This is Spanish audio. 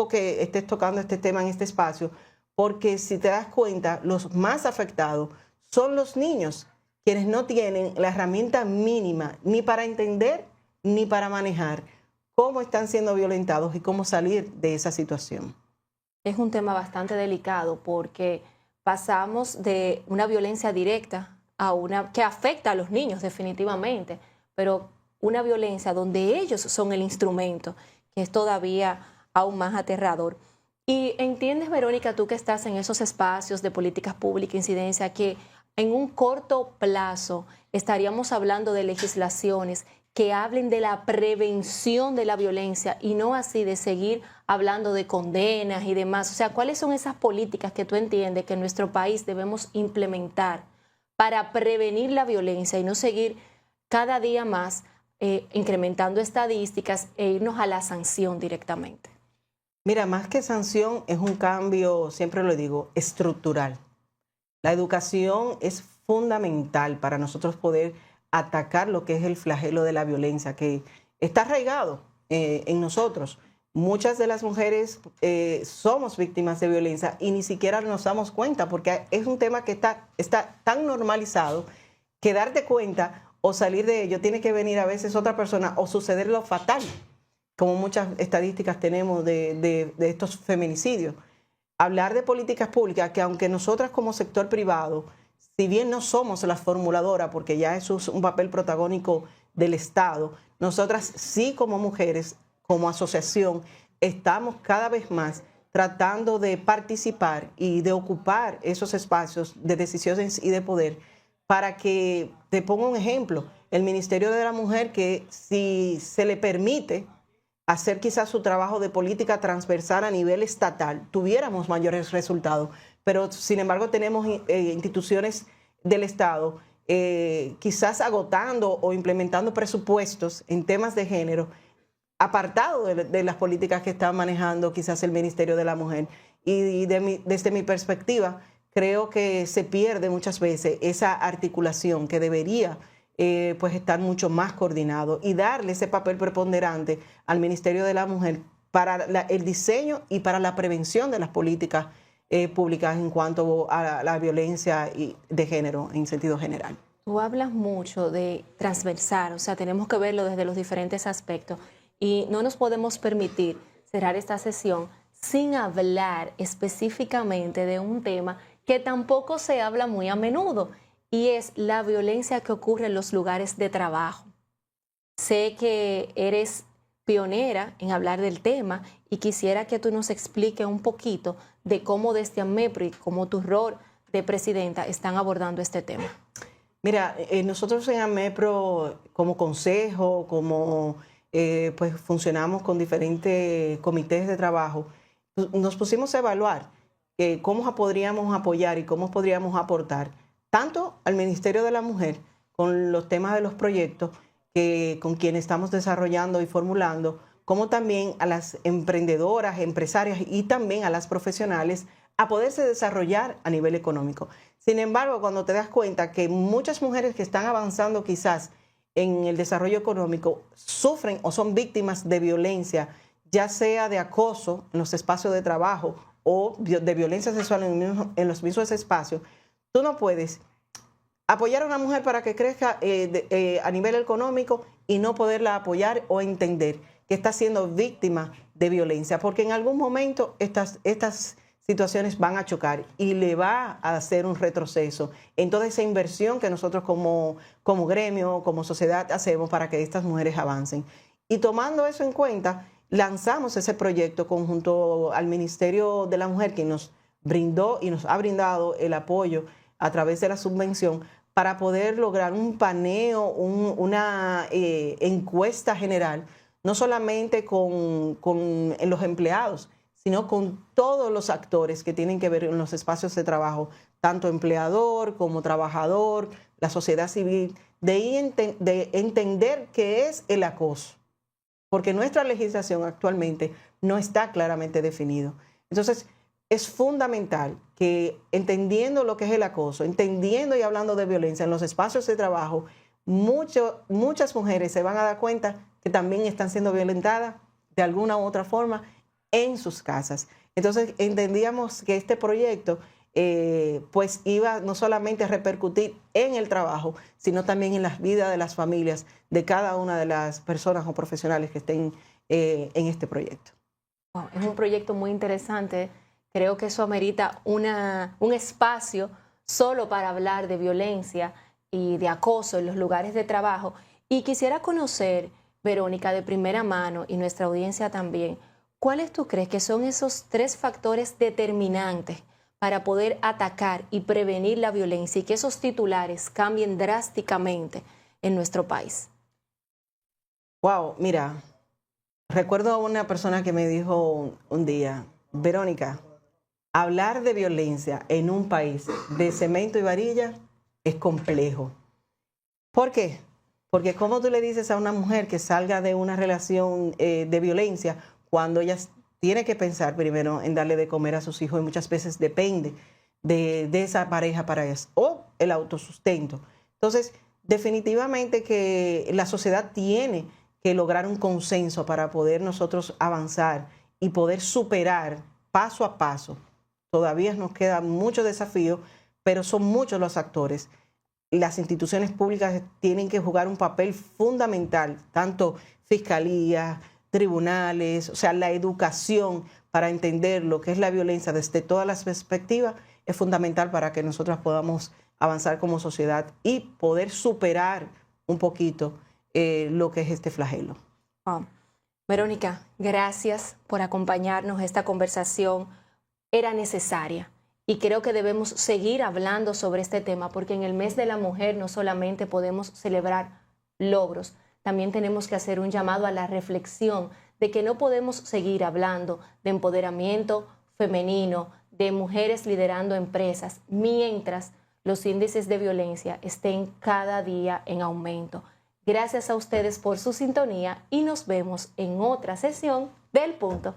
que estés tocando este tema en este espacio, porque si te das cuenta, los más afectados son los niños, quienes no tienen la herramienta mínima ni para entender ni para manejar cómo están siendo violentados y cómo salir de esa situación. Es un tema bastante delicado porque pasamos de una violencia directa a una que afecta a los niños definitivamente, pero una violencia donde ellos son el instrumento, que es todavía aún más aterrador. Y entiendes, Verónica, tú que estás en esos espacios de políticas públicas, incidencia, que en un corto plazo estaríamos hablando de legislaciones que hablen de la prevención de la violencia y no así de seguir hablando de condenas y demás. O sea, ¿cuáles son esas políticas que tú entiendes que en nuestro país debemos implementar para prevenir la violencia y no seguir cada día más incrementando estadísticas e irnos a la sanción directamente? Mira, más que sanción es un cambio, siempre lo digo, estructural. La educación es fundamental para nosotros poder atacar lo que es el flagelo de la violencia, que está arraigado en nosotros. Muchas de las mujeres somos víctimas de violencia y ni siquiera nos damos cuenta, porque es un tema que está tan normalizado que darte cuenta o salir de ello tiene que venir a veces otra persona o suceder lo fatal, como muchas estadísticas tenemos de estos feminicidios. Hablar de políticas públicas que aunque nosotras como sector privado, si bien no somos la formuladora, porque ya eso es un papel protagónico del Estado, nosotras sí como mujeres, como asociación, estamos cada vez más tratando de participar y de ocupar esos espacios de decisiones y de poder para que, te pongo un ejemplo, el Ministerio de la Mujer, que si se le permite hacer quizás su trabajo de política transversal a nivel estatal, tuviéramos mayores resultados. Pero, sin embargo, tenemos instituciones del Estado quizás agotando o implementando presupuestos en temas de género, apartado de las políticas que está manejando quizás el Ministerio de la Mujer. Y desde mi perspectiva, creo que se pierde muchas veces esa articulación que debería pues estar mucho más coordinado y darle ese papel preponderante al Ministerio de la Mujer para el diseño y para la prevención de las políticas públicas en cuanto a la violencia de género en sentido general. Tú hablas mucho de transversal, o sea, tenemos que verlo desde los diferentes aspectos y no nos podemos permitir cerrar esta sesión sin hablar específicamente de un tema que tampoco se habla muy a menudo, y es la violencia que ocurre en los lugares de trabajo. Sé que eres pionera en hablar del tema y quisiera que tú nos expliques un poquito de cómo desde AMEPRO y cómo tu rol de presidenta están abordando este tema. Mira, nosotros en AMEPRO como consejo, como pues funcionamos con diferentes comités de trabajo, nos pusimos a evaluar cómo podríamos apoyar y cómo podríamos aportar tanto al Ministerio de la Mujer con los temas de los proyectos con quienes estamos desarrollando y formulando, como también a las emprendedoras, empresarias y también a las profesionales a poderse desarrollar a nivel económico. Sin embargo, cuando te das cuenta que muchas mujeres que están avanzando quizás en el desarrollo económico sufren o son víctimas de violencia, ya sea de acoso en los espacios de trabajo o de violencia sexual en los mismos espacios, tú no puedes apoyar a una mujer para que crezca a nivel económico y no poderla apoyar o entender que está siendo víctima de violencia, porque en algún momento estas situaciones van a chocar y le va a hacer un retroceso en toda esa inversión que nosotros como gremio, como sociedad hacemos para que estas mujeres avancen. Y tomando eso en cuenta, lanzamos ese proyecto conjunto al Ministerio de la Mujer, que nos brindó y nos ha brindado el apoyo a través de la subvención para poder lograr un paneo, una encuesta general, no solamente en los empleados, sino con todos los actores que tienen que ver en los espacios de trabajo, tanto empleador como trabajador, la sociedad civil, de entender qué es el acoso, porque nuestra legislación actualmente no está claramente definido. Entonces, es fundamental que entendiendo lo que es el acoso, entendiendo y hablando de violencia en los espacios de trabajo, muchas mujeres se van a dar cuenta que también están siendo violentadas de alguna u otra forma en sus casas. Entonces entendíamos que este proyecto pues iba no solamente a repercutir en el trabajo, sino también en las vidas de las familias de cada una de las personas o profesionales que estén en este proyecto. Wow, es un proyecto muy interesante. Creo que eso amerita un espacio solo para hablar de violencia y de acoso en los lugares de trabajo. Y quisiera conocer, Verónica, de primera mano, y nuestra audiencia también, ¿cuáles tú crees que son esos 3 factores determinantes para poder atacar y prevenir la violencia y que esos titulares cambien drásticamente en nuestro país? Wow, mira, recuerdo a una persona que me dijo un día, Verónica, hablar de violencia en un país de cemento y varilla es complejo. ¿Por qué? Porque ¿cómo tú le dices a una mujer que salga de una relación de violencia cuando ella tiene que pensar primero en darle de comer a sus hijos y muchas veces depende de esa pareja para eso, o el autosustento? Entonces, definitivamente que la sociedad tiene que lograr un consenso para poder nosotros avanzar y poder superar paso a paso. Todavía nos quedan muchos desafíos, pero son muchos los actores. Las instituciones públicas tienen que jugar un papel fundamental, tanto fiscalía, tribunales, o sea, la educación para entender lo que es la violencia desde todas las perspectivas es fundamental para que nosotros podamos avanzar como sociedad y poder superar un poquito lo que es este flagelo. Verónica, gracias por acompañarnos. Esta conversación era necesaria y creo que debemos seguir hablando sobre este tema porque en el mes de la mujer no solamente podemos celebrar logros, también tenemos que hacer un llamado a la reflexión de que no podemos seguir hablando de empoderamiento femenino, de mujeres liderando empresas, mientras los índices de violencia estén cada día en aumento. Gracias a ustedes por su sintonía y nos vemos en otra sesión del Punto.